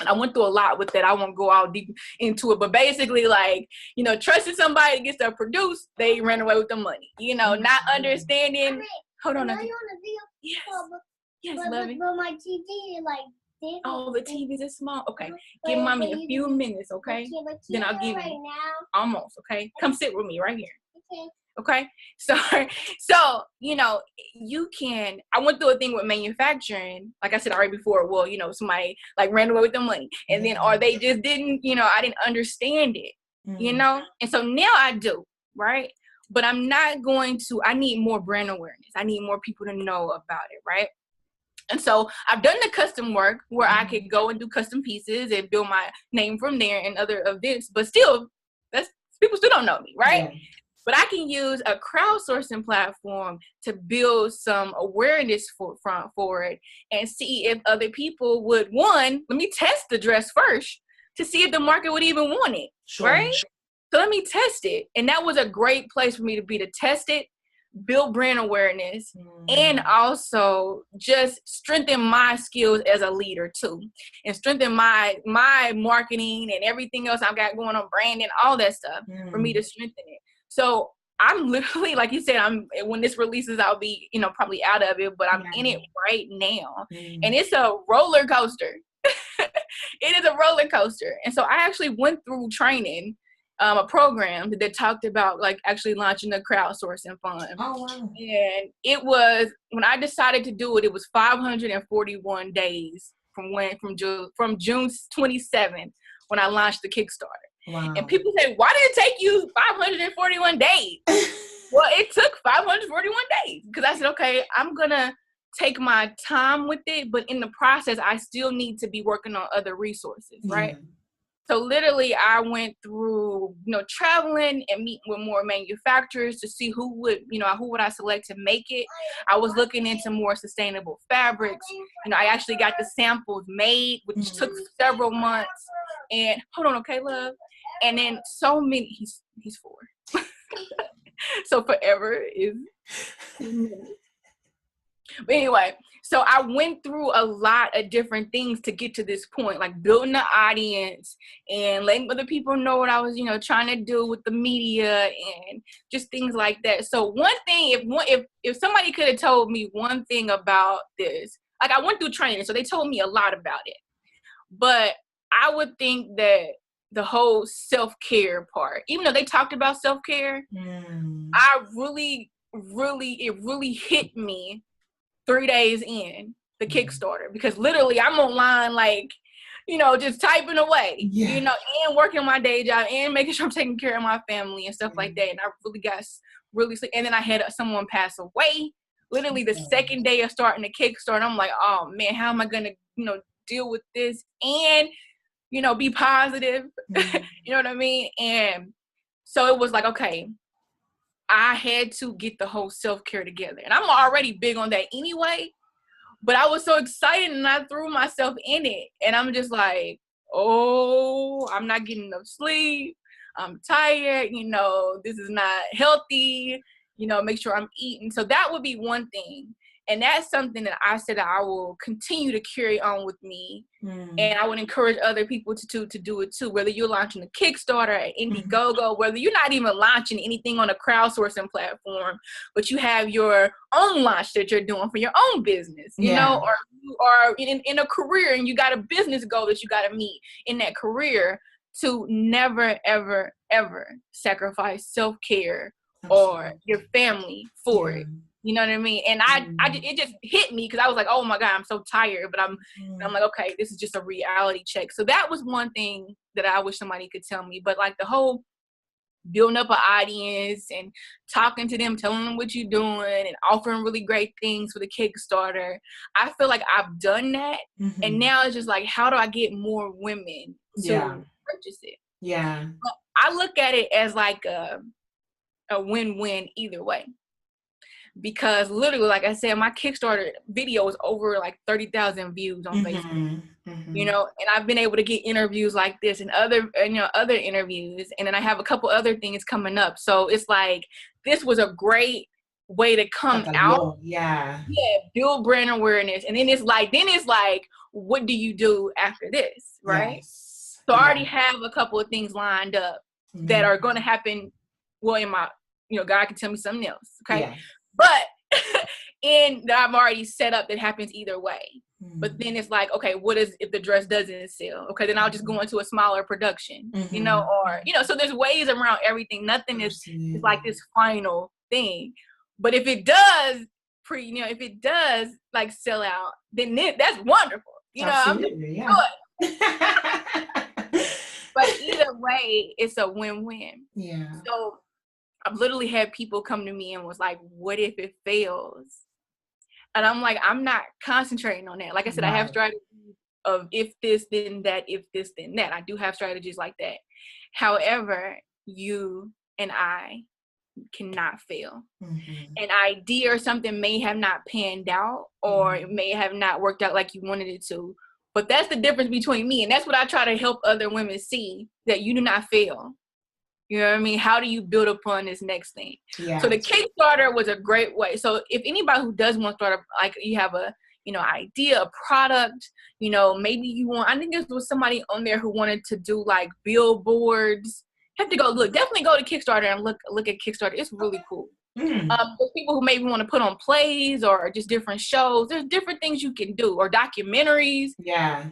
And I went through a lot with that. I won't go all deep into it, but basically like, trusting somebody to get stuff produced, they ran away with the money, not understanding. Hold on. Yes. Yes, love it.
But my TV is like this.
Oh, the TVs is small. Okay. Give mommy a few minutes, okay? Then I'll give you.
Right now.
Almost, okay? Come sit with me right here.
Okay.
Okay. So, you know, I went through a thing with manufacturing. Like I said already before, well, you know, somebody like ran away with the money and then, or they just didn't, you know, I didn't understand it, you know? And so now I do, right? But I'm not going to, I need more brand awareness. I need more people to know about it, right? And so I've done the custom work where I could go and do custom pieces and build my name from there and other events, but still, people still don't know me, right? Yeah. But I can use a crowdsourcing platform to build some awareness for it and see if other people would, let me test the dress first to see if the market would even want it, right? So let me test it. And that was a great place for me to test it, build brand awareness, and also just strengthen my skills as a leader too, and strengthen my marketing and everything else I've got going on, branding, all that stuff for me to strengthen it. So I'm literally, like you said, when this releases, I'll be, you know, probably out of it, but I'm in it right now. And it's a roller coaster. It is a roller coaster. And so I actually went through training, a program that talked about like actually launching a crowdsourcing fund.
Oh, wow.
And it was, when I decided to do it, it was 541 days from June 27th when I launched the Kickstarter.
Wow.
And people say, why did it take you 541 days? Well, it took 541 days because I said, okay, I'm going to take my time with it. But in the process, I still need to be working on other resources, right? Yeah. So literally I went through, you know, traveling and meeting with more manufacturers to see who would I select to make it. I was looking into more sustainable fabrics. You know, I actually got the samples made, which took several months. And hold on, okay, love. And then so many, he's 4. So forever is. But anyway, so I went through a lot of different things to get to this point, like building the audience and letting other people know what I was, you know, trying to do with the media and just things like that. So one thing, if somebody could have told me one thing about this, like I went through training, so they told me a lot about it. But I would think that the whole self-care part, even though they talked about self-care, it really hit me 3 days in the Kickstarter, because literally I'm online, like, you know, just typing away, you know, and working my day job and making sure I'm taking care of my family and stuff like that. And I really got really sick. And then I had someone pass away literally the second day of starting the Kickstarter. I'm like, oh man, how am I going to, you know, deal with this and, you know, be positive? You know what I mean? And so it was like, okay, I had to get the whole self-care together. And I'm already big on that anyway, but I was so excited and I threw myself in it. And I'm just like, oh, I'm not getting enough sleep. I'm tired. You know, this is not healthy. You know, make sure I'm eating. So that would be one thing. And that's something that I said I will continue to carry on with me. And I would encourage other people to do it too. Whether you're launching a Kickstarter, an Indiegogo, whether you're not even launching anything on a crowdsourcing platform, but you have your own launch that you're doing for your own business, you know, or you are in a career and you got a business goal that you got to meet in that career, to never, ever, ever sacrifice self-care or your family for it. You know what I mean? And it just hit me because I was like, oh my God, I'm so tired. But I'm like, okay, this is just a reality check. So that was one thing that I wish somebody could tell me. But like the whole building up an audience and talking to them, telling them what you're doing and offering really great things for the Kickstarter, I feel like I've done that. And now it's just like, how do I get more women to purchase it?
Yeah.
But I look at it as like a win-win either way. Because literally, like I said, my Kickstarter video is over like 30,000 views on Facebook. You know, and I've been able to get interviews like this and other interviews. And then I have a couple other things coming up. So it's like, this was a great way to come out. Build brand awareness. And then it's like, what do you do after this? Right. Yes. So I already have a couple of things lined up that are going to happen. Well, in my, you know, God can tell me something else. Okay. Yeah. But and that I've already set up that happens either way. But then it's like, okay, what is if the dress doesn't sell? Okay, then I'll just go into a smaller production, you know, or, you know, so there's ways around everything. Nothing is like this final thing. But if it does if it does like sell out, then that's wonderful. You know,
Absolutely,
I'm good. But either way, it's a win-win.
Yeah.
So I've literally had people come to me and was like, what if it fails? And I'm like, I'm not concentrating on that. Like I said, I have strategies of if this, then that, if this, then that. I do have strategies like that. However, you and I cannot fail. An idea or something may have not panned out, or it may have not worked out like you wanted it to. But that's the difference between me. And that's what I try to help other women see, that you do not fail. You know what I mean? How do you build upon this next thing? Yeah. So the Kickstarter was a great way. So if anybody who does want to start, like you have a, you know, idea, a product, you know, maybe you want, I think there was somebody on there who wanted to do like billboards. Have to go look, definitely go to Kickstarter and look at Kickstarter. It's really cool. There's people who maybe want to put on plays or just different shows. There's different things you can do, or documentaries.
Yeah.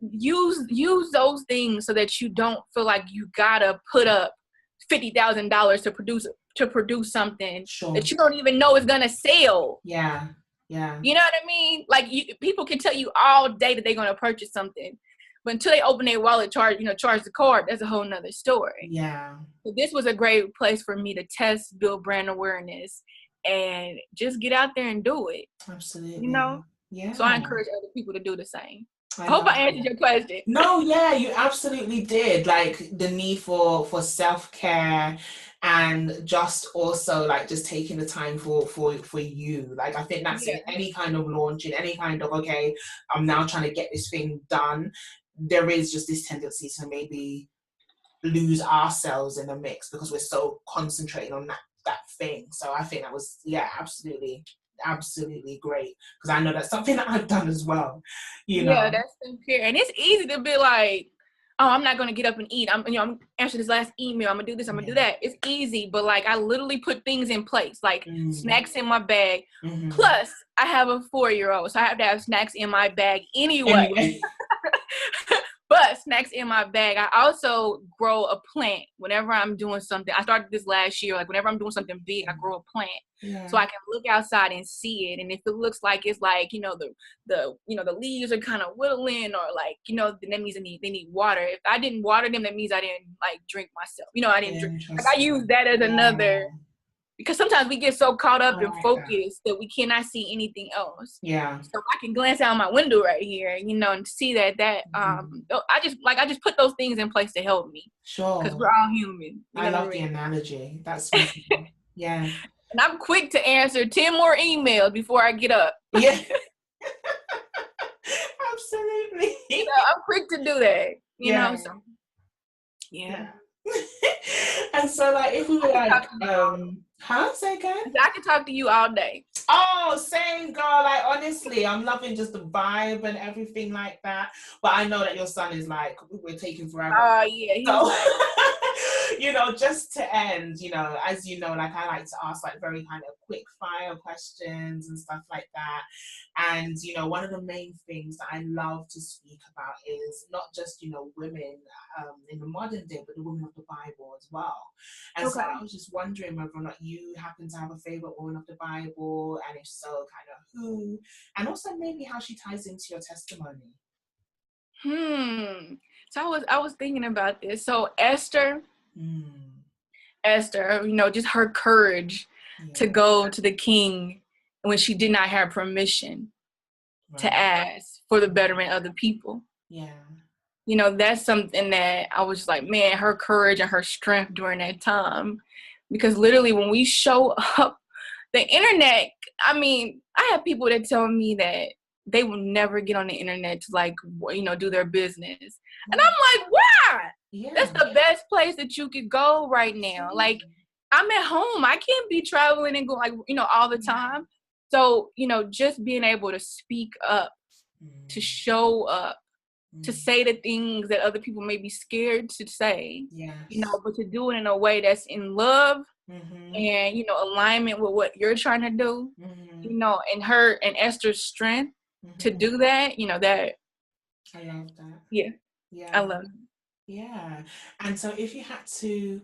Use those things so that you don't feel like you gotta put up $50,000 to produce something that you don't even know is gonna sell.
Yeah. Yeah.
You know what I mean? Like people can tell you all day that they're gonna purchase something, but until they open their wallet, charge the card, that's a whole nother story.
Yeah.
So this was a great place for me to test, build brand awareness, and just get out there and do it.
Absolutely.
You know?
Yeah.
So I encourage other people to do the same. I hope I answered your question.
No, yeah, you absolutely did. Like the need for self-care, and just also like just taking the time for you. Like I think that's in any kind of launch, in any kind of, okay, I'm now trying to get this thing done. There is just this tendency to maybe lose ourselves in the mix because we're so concentrating on that thing. So I think that was, yeah, absolutely great, because I know that's something that I've done as well, you know.
Yeah, that's fair. And it's easy to be like, oh, I'm not gonna get up and eat, I'm answering this last email, I'm gonna do this, I'm gonna do that. It's easy, but like I literally put things in place, like snacks in my bag. Plus I have a 4-year-old, so I have to have snacks in my bag anyway. But snacks in my bag. I also grow a plant whenever I'm doing something. I started this last year. Like whenever I'm doing something big, I grow a plant, so I can look outside and see it. And if it looks like it's like, you know, the leaves are kind of whittling, or like, you know, then that means they need water. If I didn't water them, that means I didn't like drink myself. You know, I didn't drink. Like I use that as another. Because sometimes we get so caught up and focused that we cannot see anything else. Yeah. So I can glance out my window right here, you know, and see that I just put those things in place to help me. Sure. Because we're all human.
I love the analogy. That's yeah.
And I'm quick to answer 10 more emails before I get up.
Yeah. Absolutely.
You know, I'm quick to do that. You know. So, yeah.
And so like if we were like say again?
I could talk to you all day.
Oh, same girl. Like honestly, I'm loving just the vibe and everything like that. But I know that your son is like, we're taking forever.
Oh yeah.
So, you know, just to end, you know, as you know, like I like to ask like very kind of quick fire questions and stuff like that. And you know, one of the main things that I love to speak about is not just, you know, women in the modern day, but the women of the Bible as well. And so I was just wondering whether or not you happen to have a favorite woman of the Bible, and if so, kind of who, and also maybe how she ties into your testimony.
So I was thinking about this. So Esther, you know, just her courage to go to the king when she did not have permission to ask for the betterment of the people. Yeah. You know, that's something that I was just like, man, her courage and her strength during that time. Because literally when we show up, the internet, I mean, I have people that tell me that they will never get on the internet to like, you know, do their business. And I'm like, why? Yeah. That's the best place that you could go right now. Like, I'm at home. I can't be traveling and go like, you know, all the time. So, you know, just being able to speak up, to show up, to say the things that other people may be scared to say, you know, but to do it in a way that's in love and, you know, alignment with what you're trying to do, you know, and Esther's strength to do that, you know, that.
I love that.
Yeah.
Yeah.
I love it.
Yeah. And so if you had to,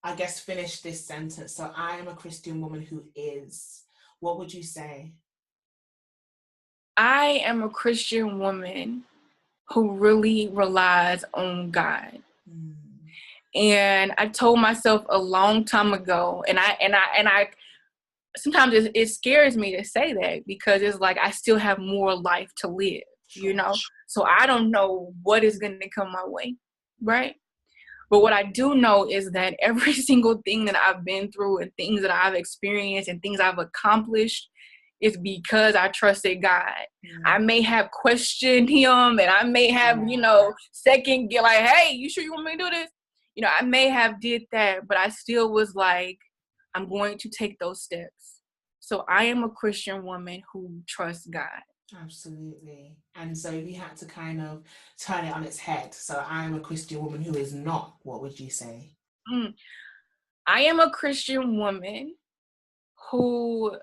I guess, finish this sentence, so I am a Christian woman who is, what would you say?
I am a Christian woman who really relies on God. And I told myself a long time ago, and I sometimes it scares me to say that, because it's like I still have more life to live, you know? So I don't know what is going to come my way, right? But what I do know is that every single thing that I've been through and things that I've experienced and things I've accomplished is because I trusted God. I may have questioned him, and I may have, you know, second get like, hey, you sure you want me to do this? You know, I may have did that, but I still was like, I'm going to take those steps. So I am a Christian woman who trusts God.
Absolutely. And so if you had to kind of turn it on its head, so I am a Christian woman who is not, what would you say?
I am a Christian woman who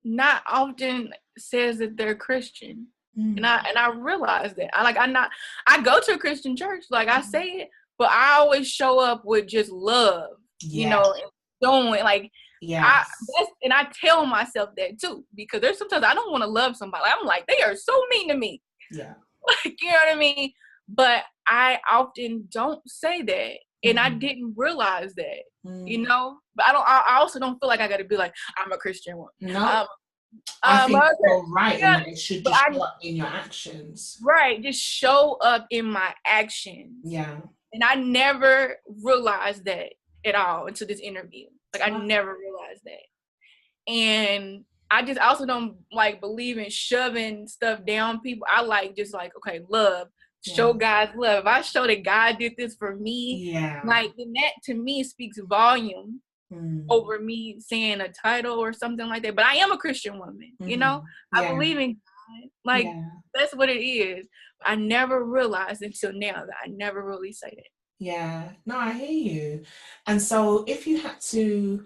not often says that they're Christian. And I realize that. I go to a Christian church, like I say it, but I always show up with just love, you know, and showing like, and I tell myself that too, because there's sometimes I don't want to love somebody. I'm like, they are so mean to me. Yeah. Like, you know what I mean? But I often don't say that. And I didn't realize that, you know, but I also don't feel like I got to be like, I'm a Christian woman.
No, I think you're right in that it should just show up in your actions.
Right, just show up in my actions. Yeah. And I never realized that at all until this interview. Like, I never realized that. And I also don't, like, believe in shoving stuff down people. I like, just like, okay, love. Show God's love. If I show that God did this for me, like, then that to me speaks volume over me saying a title or something like that. But I am a Christian woman, you know? I believe in God. Like, that's what it is. I never realized until now that I never really say that.
Yeah, no, I hear you. And so if you had to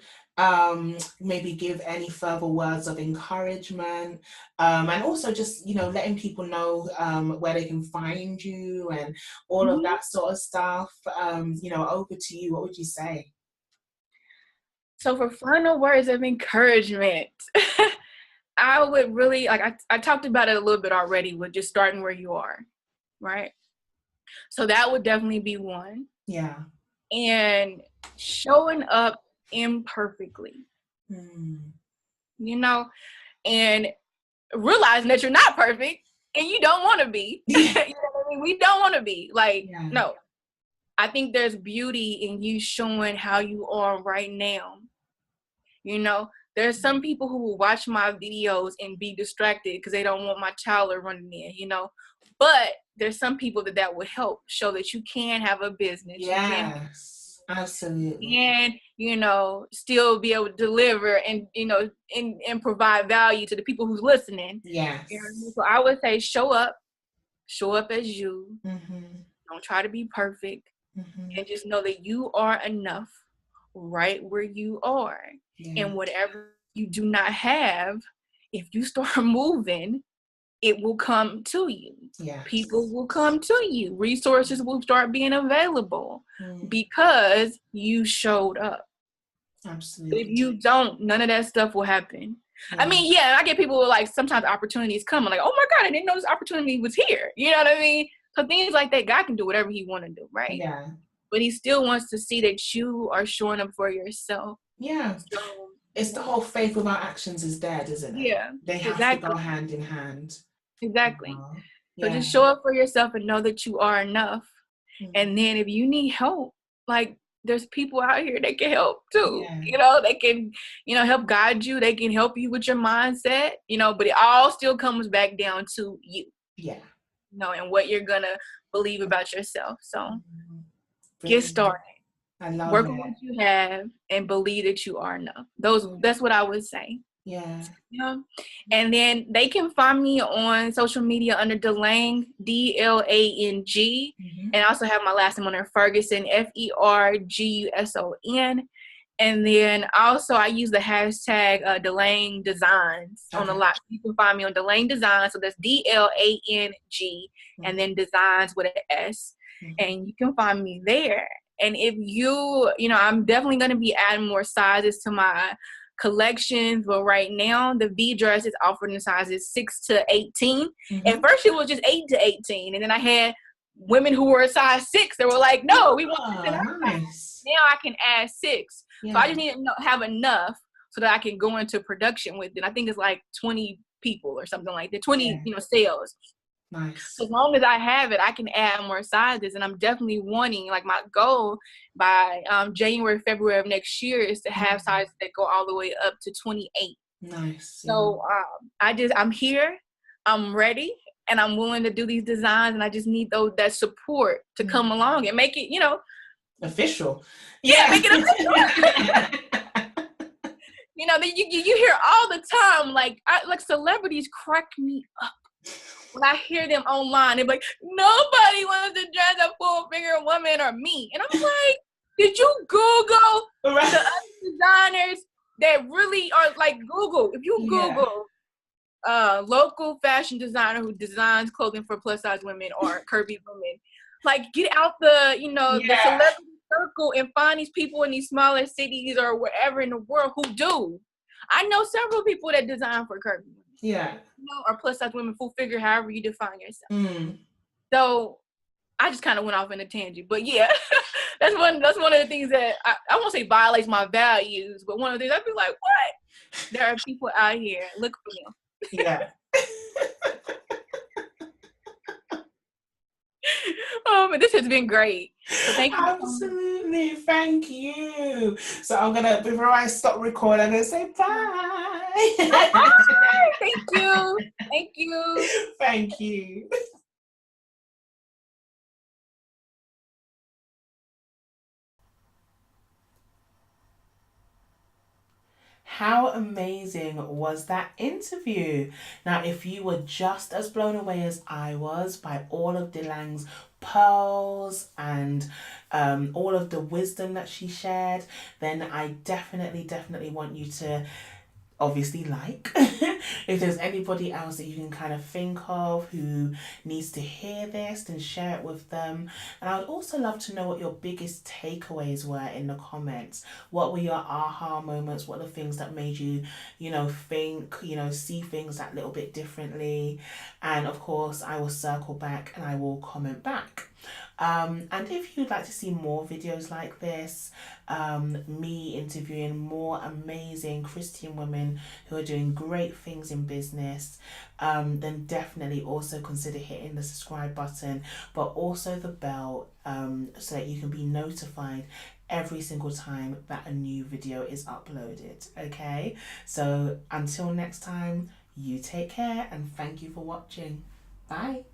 maybe give any further words of encouragement, and also just, you know, letting people know where they can find you and all of that sort of stuff, you know, over to you, what would you say?
So for final words of encouragement, I would really, like, I talked about it a little bit already with just starting where you are, right? So that would definitely be one. Yeah. And showing up imperfectly, you know, and realizing that you're not perfect and you don't want to be. You know what I mean? We don't want to be. Like, no. I think there's beauty in you showing how you are right now. You know, there's some people who will watch my videos and be distracted because they don't want my child running in, you know. But there's some people that will help show that you can have a business.
Yes, absolutely.
And, you know, still be able to deliver and, you know, and provide value to the people who's listening.
Yes.
You know, so I would say show up as you. Don't try to be perfect. And just know that you are enough right where you are. And whatever you do not have, if you start moving, it will come to you. People will come to you. Resources will start being available because you showed up.
Absolutely.
If you don't, none of that stuff will happen. I mean, I get people like sometimes opportunities come. I'm like, oh my God, I didn't know this opportunity was here. You know what I mean? So things like that, God can do whatever he want to do, right? Yeah. But he still wants to see that you are showing up for yourself.
Yeah. So, it's the whole faith without actions is dead, isn't it?
Yeah.
They have to go hand in hand.
Exactly. So just show up for yourself and know that you are enough. And then if you need help, like there's people out here that can help too. You know, they can, you know, help guide you. They can help you with your mindset, you know, but it all still comes back down to you. Yeah. You know, and what you're going to believe about yourself. So get started.
I love
Work
it.
on what you have and believe that you are enough. That's what I would say. Yeah. You know? And then they can find me on social media under Dlang, DLANG. And I also have my last name on there, Ferguson, FERGUSON. And then also I use the hashtag Dlang Designs on a lot. You can find me on Dlang Designs. So that's DLANG and then Designs with an S. And you can find me there. And if I'm definitely going to be adding more sizes to my collections. But right now, the V dress is offered in sizes 6 to 18. At first, it was just 8 to 18. And then I had women who were a size 6 that were like, no, we want this in our size. Now I can add 6. So I just need to have enough so that I can go into production with it. I think it's like 20 people or something like that, 20 sales.
Nice.
So as long as I have it, I can add more sizes. And I'm definitely wanting, like, my goal by January, February of next year is to have sizes that go all the way up to 28.
Nice.
So I'm here, I'm ready, and I'm willing to do these designs, and I just need that support to come along and make it,
official.
Yeah, make it official. You hear all the time, like celebrities crack me up when I hear them online. They're like, nobody wants to dress a full-figure woman or me. And I'm like, did you Google the other designers that really are like Google? If you Google local fashion designer who designs clothing for plus-size women or curvy women, like get out the celebrity circle and find these people in these smaller cities or wherever in the world who do. I know several people that design for curvy women.
Yeah.
Or plus size women, full figure, however you define yourself. So I just kind of went off in a tangent, but yeah, that's one of the things that I won't say violates my values, but one of the things I'd be like, what? There are people out here, look for them.
Yeah.
But this has been great. So thank you.
Absolutely, thank you. So I'm gonna, before I stop recording, I'm gonna say bye.
Bye. Thank you. Thank you.
Thank you. How amazing was that interview? Now, if you were just as blown away as I was by all of Dlang's pearls and all of the wisdom that she shared, then I definitely want you to obviously if there's anybody else that you can kind of think of who needs to hear this, then share it with them. And I would also love to know what your biggest takeaways were in the comments. What were your aha moments? What are the things that made you think, see things that little bit differently? And of course I will circle back and I will comment back. And if you'd like to see more videos like this, me interviewing more amazing Christian women who are doing great things in business, then definitely also consider hitting the subscribe button, but also the bell, so that you can be notified every single time that a new video is uploaded. Okay, so until next time, you take care and thank you for watching. Bye.